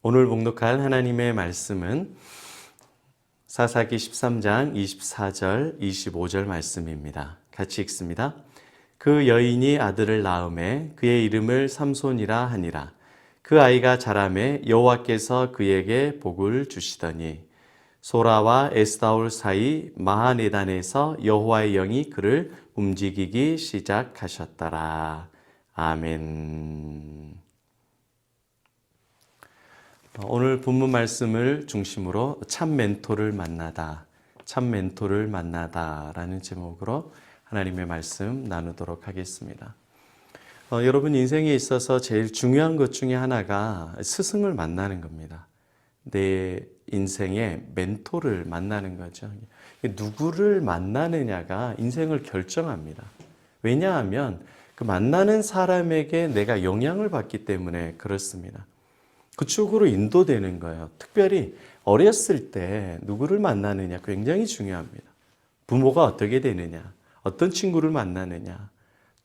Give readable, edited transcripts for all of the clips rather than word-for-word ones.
오늘 봉독할 하나님의 말씀은 사사기 13장 24절 25절 말씀입니다. 같이 읽습니다. 그 여인이 아들을 낳음에 그의 이름을 삼손이라 하니라. 그 아이가 자라매 여호와께서 그에게 복을 주시더니 소라와 에스다올 사이 마하네단에서 여호와의 영이 그를 움직이기 시작하셨더라. 아멘. 오늘 본문 말씀을 중심으로 참 멘토를 만나다, 참 멘토를 만나다라는 제목으로 하나님의 말씀 나누도록 하겠습니다. 여러분 인생에 있어서 제일 중요한 것 중에 하나가 스승을 만나는 겁니다. 내 인생의 멘토를 만나는 거죠. 누구를 만나느냐가 인생을 결정합니다. 왜냐하면 그 만나는 사람에게 내가 영향을 받기 때문에 그렇습니다. 그쪽으로 인도되는 거예요. 특별히 어렸을 때 누구를 만나느냐 굉장히 중요합니다. 부모가 어떻게 되느냐, 어떤 친구를 만나느냐,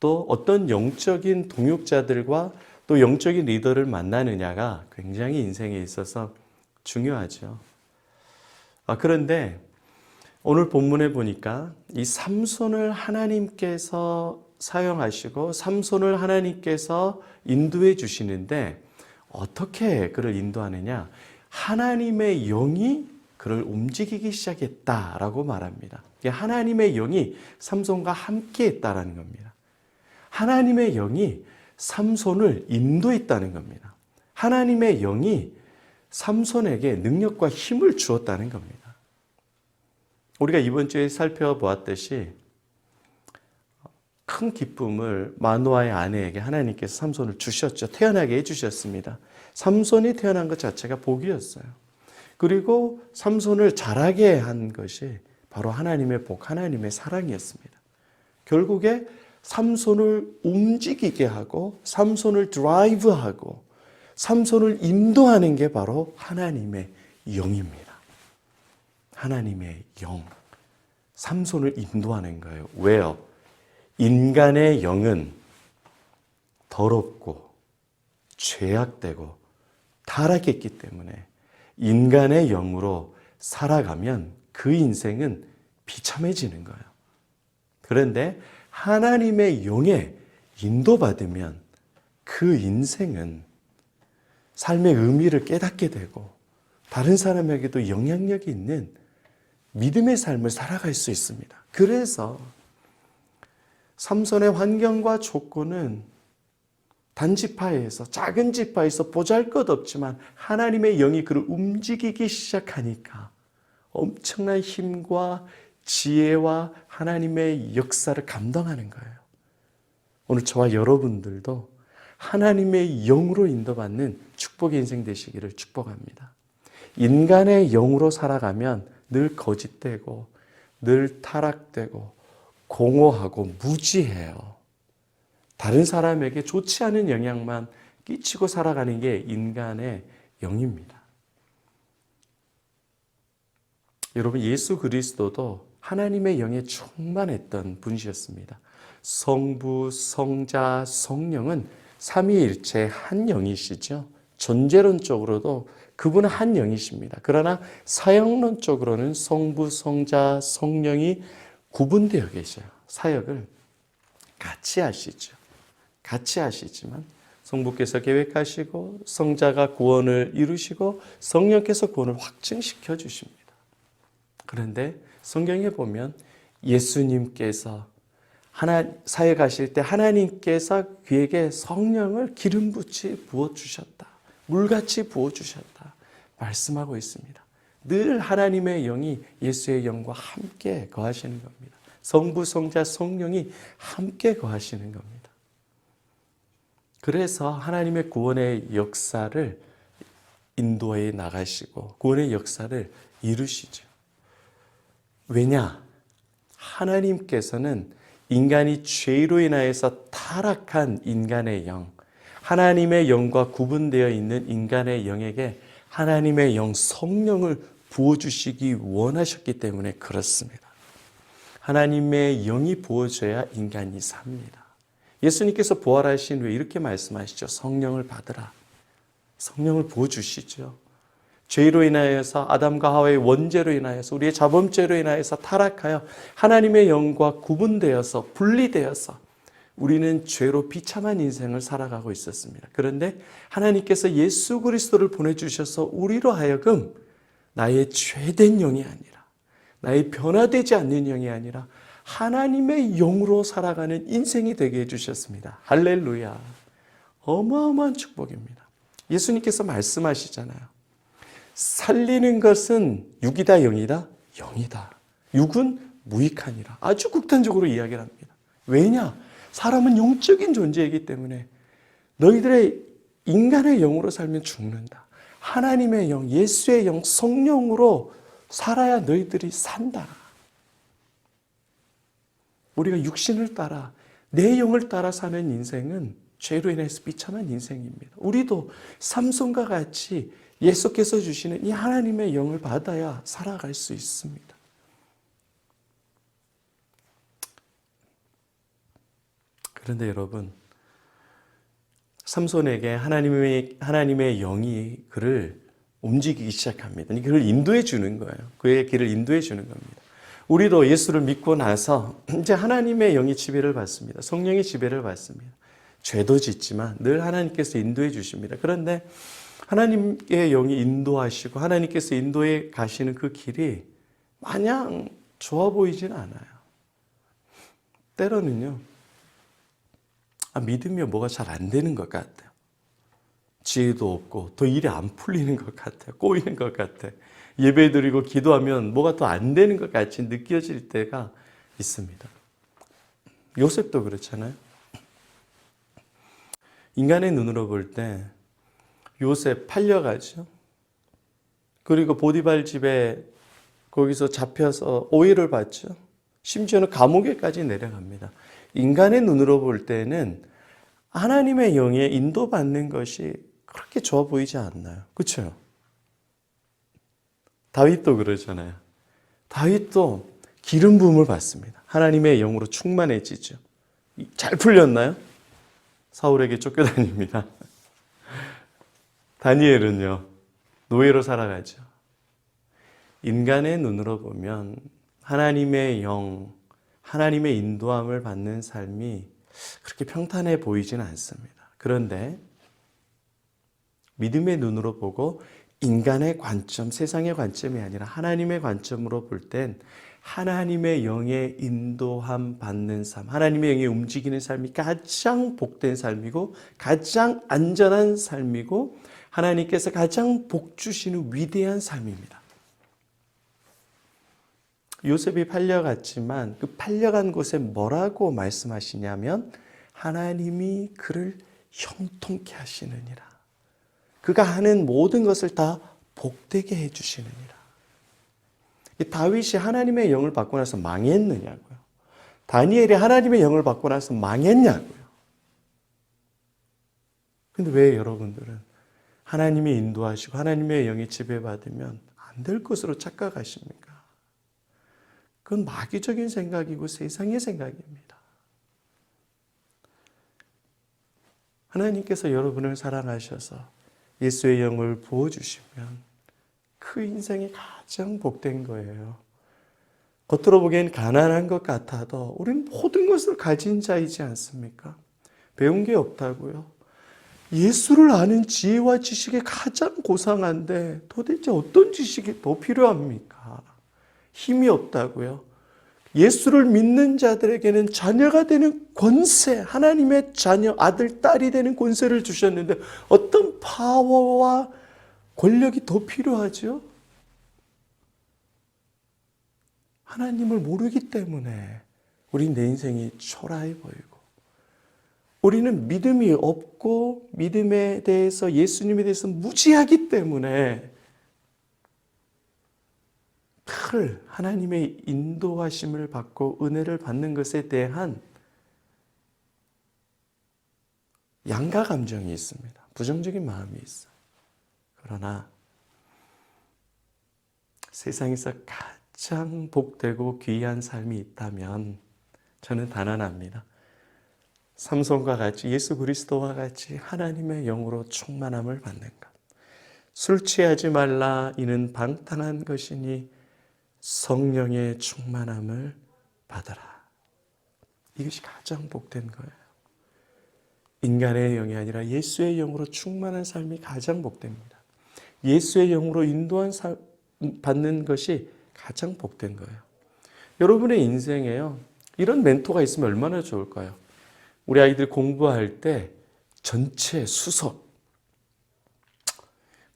또 어떤 영적인 동역자들과 또 영적인 리더를 만나느냐가 굉장히 인생에 있어서 중요하죠. 그런데 오늘 본문에 보니까 이 삼손을 하나님께서 사용하시고 삼손을 하나님께서 인도해 주시는데 어떻게 그를 인도하느냐? 하나님의 영이 그를 움직이기 시작했다라고 말합니다. 하나님의 영이 삼손과 함께 했다라는 겁니다. 하나님의 영이 삼손을 인도했다는 겁니다. 하나님의 영이 삼손에게 능력과 힘을 주었다는 겁니다. 우리가 이번 주에 살펴보았듯이 큰 기쁨을 마노아의 아내에게 하나님께서 삼손을 주셨죠. 태어나게 해주셨습니다. 삼손이 태어난 것 자체가 복이었어요. 그리고 삼손을 자라게 한 것이 바로 하나님의 복, 하나님의 사랑이었습니다. 결국에 삼손을 움직이게 하고 삼손을 드라이브하고 삼손을 인도하는 게 바로 하나님의 영입니다. 하나님의 영. 삼손을 인도하는 거예요. 왜요? 인간의 영은 더럽고 죄악되고 타락했기 때문에 인간의 영으로 살아가면 그 인생은 비참해지는 거예요. 그런데 하나님의 영에 인도받으면 그 인생은 삶의 의미를 깨닫게 되고 다른 사람에게도 영향력이 있는 믿음의 삶을 살아갈 수 있습니다. 그래서 삼손의 환경과 조건은 단지파에서 작은 지파에서 보잘것없지만 하나님의 영이 그를 움직이기 시작하니까 엄청난 힘과 지혜와 하나님의 역사를 감당하는 거예요. 오늘 저와 여러분들도 하나님의 영으로 인도받는 축복의 인생 되시기를 축복합니다. 인간의 영으로 살아가면 늘 거짓되고 늘 타락되고 공허하고 무지해요. 다른 사람에게 좋지 않은 영향만 끼치고 살아가는 게 인간의 영입니다. 여러분 예수 그리스도도 하나님의 영에 충만했던 분이셨습니다. 성부, 성자, 성령은 삼위일체 한 영이시죠. 존재론적으로도 그분은 한 영이십니다. 그러나 사역론적으로는 성부, 성자, 성령이 구분되어 계셔요. 사역을 같이 하시죠. 같이 하시지만 성부께서 계획하시고 성자가 구원을 이루시고 성령께서 구원을 확증시켜 주십니다. 그런데 성경에 보면 예수님께서 사역하실 때 하나님께서 그에게 성령을 기름붓이 부어주셨다. 물같이 부어주셨다. 말씀하고 있습니다. 늘 하나님의 영이 예수의 영과 함께 거하시는 겁니다. 성부, 성자, 성령이 함께 거하시는 겁니다. 그래서 하나님의 구원의 역사를 인도해 나가시고 구원의 역사를 이루시죠. 왜냐? 하나님께서는 인간이 죄로 인하여서 타락한 인간의 영, 하나님의 영과 구분되어 있는 인간의 영에게 하나님의 영 성령을 부어주시기 원하셨기 때문에 그렇습니다. 하나님의 영이 부어져야 인간이 삽니다. 예수님께서 부활하신 후에 이렇게 말씀하시죠. 성령을 받으라. 성령을 부어주시죠. 죄로 인하여서 아담과 하와의 원죄로 인하여서 우리의 자범죄로 인하여서 타락하여 하나님의 영과 구분되어서 분리되어서 우리는 죄로 비참한 인생을 살아가고 있었습니다. 그런데 하나님께서 예수 그리스도를 보내주셔서 우리로 하여금 나의 죄된 영이 아니라 나의 변화되지 않는 영이 아니라 하나님의 영으로 살아가는 인생이 되게 해주셨습니다. 할렐루야. 어마어마한 축복입니다. 예수님께서 말씀하시잖아요. 살리는 것은 육이다 영이다? 영이다. 육은 무익하니라. 아주 극단적으로 이야기를 합니다. 왜냐? 사람은 영적인 존재이기 때문에 너희들의 인간의 영으로 살면 죽는다. 하나님의 영, 예수의 영, 성령으로 살아야 너희들이 산다. 우리가 육신을 따라 내 영을 따라 사는 인생은 죄로 인해서 비참한 인생입니다. 우리도 삼손과 같이 예수께서 주시는 이 하나님의 영을 받아야 살아갈 수 있습니다. 그런데 여러분, 삼손에게 하나님의 영이 그를 움직이기 시작합니다. 그를 인도해 주는 거예요. 그의 길을 인도해 주는 겁니다. 우리도 예수를 믿고 나서 이제 하나님의 영이 지배를 받습니다. 성령의 지배를 받습니다. 죄도 짓지만 늘 하나님께서 인도해 주십니다. 그런데 하나님의 영이 인도하시고 하나님께서 인도해 가시는 그 길이 마냥 좋아 보이진 않아요. 때로는요, 믿으며 뭐가 잘 안 되는 것 같아요. 지혜도 없고 더 일이 안 풀리는 것 같아요. 꼬이는 것 같아요. 예배 드리고 기도하면 뭐가 더 안 되는 것 같이 느껴질 때가 있습니다. 요셉도 그렇잖아요. 인간의 눈으로 볼 때 요셉 팔려가죠. 그리고 보디발 집에 거기서 잡혀서 오해를 받죠. 심지어는 감옥에까지 내려갑니다. 인간의 눈으로 볼 때는 하나님의 영에 인도받는 것이 그렇게 좋아 보이지 않나요? 그렇죠? 다윗도 그러잖아요. 다윗도 기름 부음을 받습니다. 하나님의 영으로 충만해지죠. 잘 풀렸나요? 사울에게 쫓겨다닙니다. 다니엘은요, 노예로 살아가죠. 인간의 눈으로 보면 하나님의 영, 하나님의 인도함을 받는 삶이 그렇게 평탄해 보이지는 않습니다. 그런데 믿음의 눈으로 보고 인간의 관점, 세상의 관점이 아니라 하나님의 관점으로 볼 땐 하나님의 영의 인도함 받는 삶, 하나님의 영이 움직이는 삶이 가장 복된 삶이고 가장 안전한 삶이고 하나님께서 가장 복 주시는 위대한 삶입니다. 요셉이 팔려갔지만 그 팔려간 곳에 뭐라고 말씀하시냐면 하나님이 그를 형통케 하시느니라. 그가 하는 모든 것을 다 복되게 해주시느니라. 다윗이 하나님의 영을 받고 나서 망했느냐고요. 다니엘이 하나님의 영을 받고 나서 망했냐고요. 근데 왜 여러분들은 하나님이 인도하시고 하나님의 영이 지배받으면 안 될 것으로 착각하십니까? 그건 마귀적인 생각이고 세상의 생각입니다. 하나님께서 여러분을 사랑하셔서 예수의 영을 부어주시면 그 인생이 가장 복된 거예요. 겉으로 보기엔 가난한 것 같아도 우리는 모든 것을 가진 자이지 않습니까? 배운 게 없다고요. 예수를 아는 지혜와 지식이 가장 고상한데 도대체 어떤 지식이 더 필요합니까? 힘이 없다고요. 예수를 믿는 자들에게는 자녀가 되는 권세, 하나님의 자녀, 아들, 딸이 되는 권세를 주셨는데 어떤 파워와 권력이 더 필요하죠? 하나님을 모르기 때문에 우리 내 인생이 초라해 보이고 우리는 믿음이 없고 믿음에 대해서 예수님에 대해서 무지하기 때문에 늘 하나님의 인도하심을 받고 은혜를 받는 것에 대한 양가 감정이 있습니다. 부정적인 마음이 있어요. 그러나 세상에서 가장 복되고 귀한 삶이 있다면 저는 단언합니다. 삼손과 같이 예수 그리스도와 같이 하나님의 영으로 충만함을 받는 것. 술 취하지 말라. 이는 방탕한 것이니 성령의 충만함을 받아라. 이것이 가장 복된 거예요. 인간의 영이 아니라 예수의 영으로 충만한 삶이 가장 복됩니다. 예수의 영으로 인도한 받는 것이 가장 복된 거예요. 여러분의 인생에요, 이런 멘토가 있으면 얼마나 좋을까요? 우리 아이들 공부할 때 전체 수석,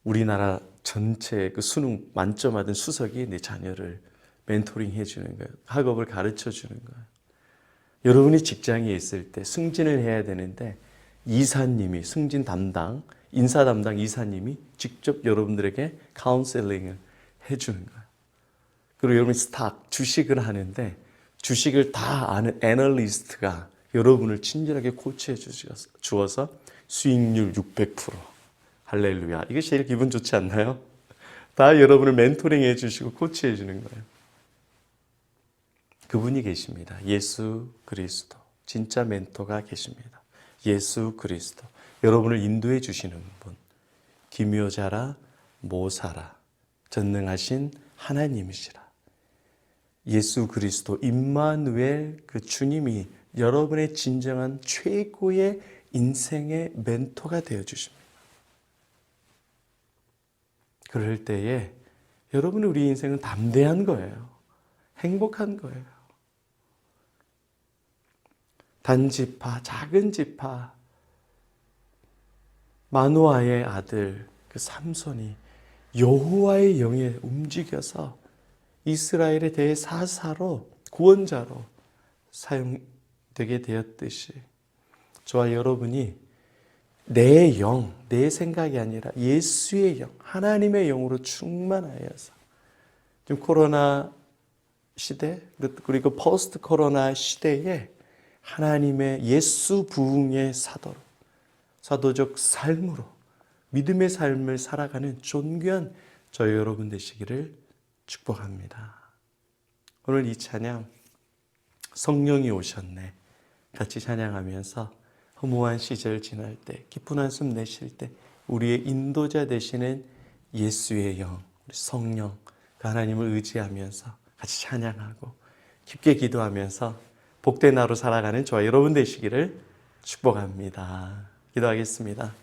우리나라 전체 그 수능 만점 받은 수석이 내 자녀를 멘토링 해주는 거예요. 학업을 가르쳐 주는 거예요. 여러분이 직장에 있을 때 승진을 해야 되는데 이사님이, 승진 담당, 인사 담당 이사님이 직접 여러분들에게 카운셀링을 해주는 거예요. 그리고 여러분이 스탁, 주식을 하는데 주식을 다 아는 애널리스트가 여러분을 친절하게 코치해 주어서 수익률 600%. 할렐루야. 이게 제일 기분 좋지 않나요? 다 여러분을 멘토링 해주시고 코치해 주는 거예요. 그분이 계십니다. 예수 그리스도. 진짜 멘토가 계십니다. 예수 그리스도. 여러분을 인도해 주시는 분. 기묘자라 모사라. 전능하신 하나님이시라. 예수 그리스도 임마누엘 그 주님이 여러분의 진정한 최고의 인생의 멘토가 되어주십니다. 그럴 때에 여러분 우리 인생은 담대한 거예요. 행복한 거예요. 단지파, 작은 지파, 마노아의 아들 그 삼손이 여호와의 영에 움직여서 이스라엘의 대사사로 구원자로 사용되게 되었듯이 저와 여러분이 내 영, 내 생각이 아니라 예수의 영, 하나님의 영으로 충만하여서 지금 코로나 시대 그리고 포스트 코로나 시대에 하나님의 예수 부흥의 사도로 사도적 삶으로 믿음의 삶을 살아가는 존귀한 저희 여러분 되시기를 축복합니다. 오늘 이 찬양 성령이 오셨네 같이 찬양하면서 허무한 시절 지날 때 기쁜 한숨 내쉴 때 우리의 인도자 되시는 예수의 영 우리 성령 그 하나님을 의지하면서 같이 찬양하고 깊게 기도하면서 복된 하루 살아가는 저와 여러분 되시기를 축복합니다. 기도하겠습니다.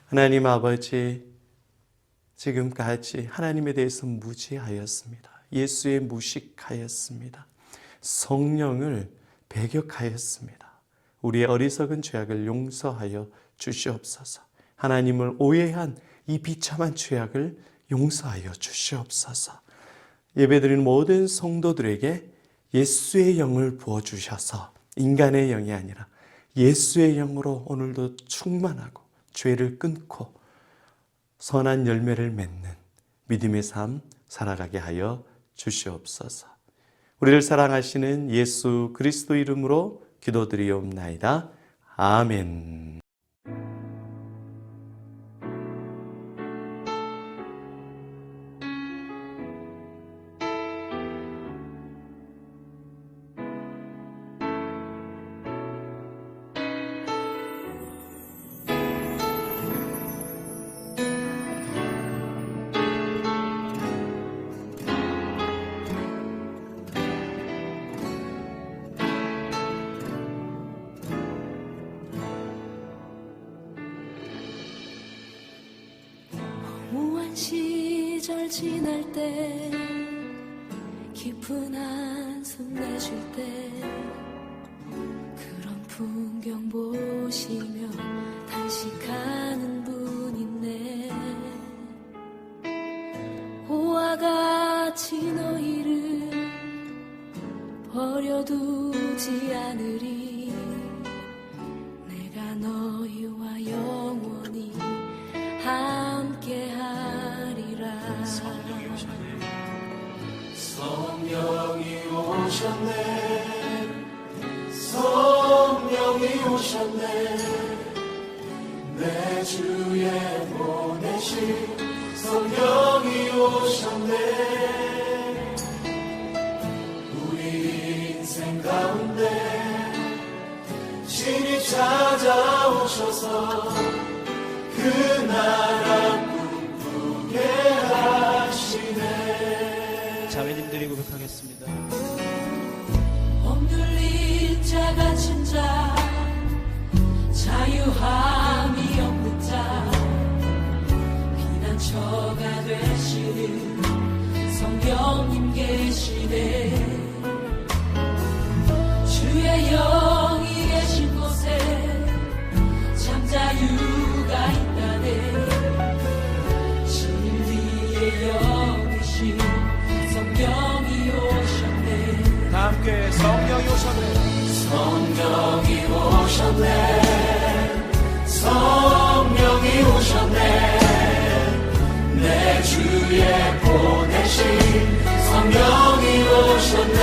하나님 아버지 지금까지 하나님에 대해서 무지하였습니다. 예수에 무식하였습니다. 성령을 배격하였습니다. 우리의 어리석은 죄악을 용서하여 주시옵소서. 하나님을 오해한 이 비참한 죄악을 용서하여 주시옵소서. 예배드리는 모든 성도들에게 예수의 영을 부어주셔서 인간의 영이 아니라 예수의 영으로 오늘도 충만하고 죄를 끊고 선한 열매를 맺는 믿음의 삶 살아가게 하여 주시옵소서. 우리를 사랑하시는 예수 그리스도 이름으로 기도드리옵나이다. 아멘. 시절 지날 때 깊은 한숨 내쉴 때 그런 풍경 보시며 단식하는 분 있네. 고와 같이 너희를 버려두지 않으리. 내가 너희와 영원히 함께하리라. 성령이 오셨네. 성령이 오셨네. 내 주에 보내신 성령이 오셨네. 우리 인생 가운데 신이 찾아오셔서 그 나라 꿈꾸게 찬양하겠습니다. 억눌린 자 갇힌 자 자유함이 없는 자 피난처가 되시는 성령님 계시네. 주의 영이 계신 곳에 참 자유가 있다네. 진리의 영이신 성령이 오셨네. 다 함께 성령이 오셨네. 성령이 오셨네. 성령이 오셨네. 내 주에 보내신 성령이 오셨네.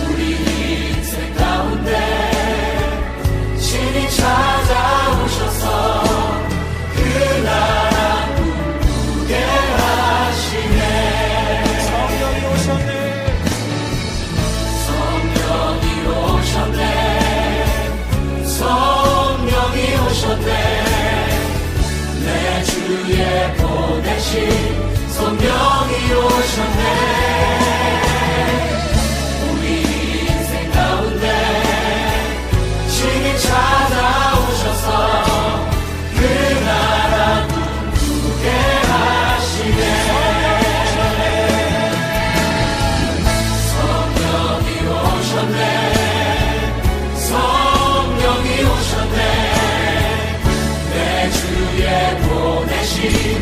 우리 인생 가운데 신이 찾아오셔서 그 나라 꿈꾸게 하시네. 성령이 오셨네. 성령이 오셨네. 성령이 오셨네. 내 주에 보내신 성령이 오셨네. 우리 인생 가운데 신이 찾아오셔서 그 나라 꿈꾸게 하시네. 성령이 오셨네. 성령이 오셨네. 내 주에 보내신